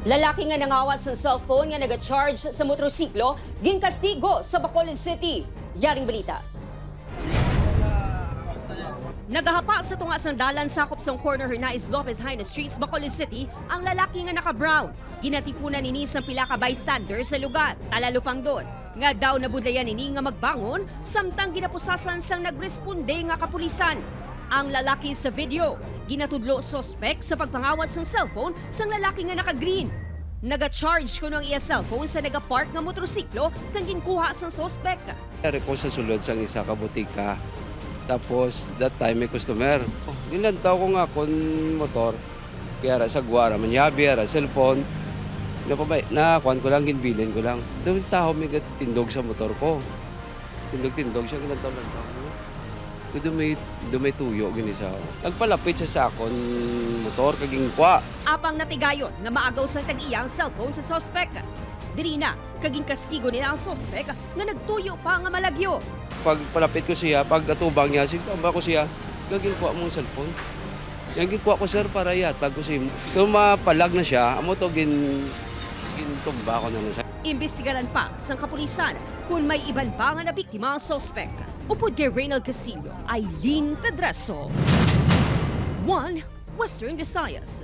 Lalaki nga nangawat sa cellphone nga naga-charge sa motorsiklo, ginkastigo sa Bacolod City. Yaring balita. Nagahapa sa tunga sang dalan sakop sa corner Hernais Lopez Haina Streets, Bacolod City, ang lalaki nga naka-brown. Ginatipunan nini sa pila ka bystander sa lugar. Talalupang doon. Nga daw nabudlayan nini nga magbangon, samtang ginapusasan sang nagresponde nga kapulisan. Ang lalaki sa video, ginatudlo suspect sa pagpangawat sang cellphone sang lalaki nga naka-green. Naga-charge ko ng iya cellphone sa nagapark nga motorsiklo sang ginkuha sang suspect. Nangyari ko sa sulod sang isa ka butika. Tapos that time may customer. Nilantaw ko nga kon motor. Kaya sa guwara, manyabi, cellphone. Nakuhan ko lang, ginbilin ko lang. Doon tao may tindog sa motor ko. Tindog siya, nilantaw-lantaw. Dumay tuyo, ginisa. Nagpalapit siya sa akon motor, kaging kwa. Apang natigayon nga maagaw sang tag-iyang cellphone sa suspect. Diri na, kaging kastigo nila ang suspect nga nagtuyo pa nga malagyo. Pag palapit ko siya, pag atubang niya, sigpamba ko siya, gaging kuha mong cellphone. Yung gikuha ko sir para yatag ko siya. Kung mapalag na siya, amo to gintumba ko na siya. Imbestigaran pa sa kapulisan kung may iban pa nga na biktima ang suspect. Upod kay Reynald Casillo, Aileen Pedraso. 1 Western Visayas.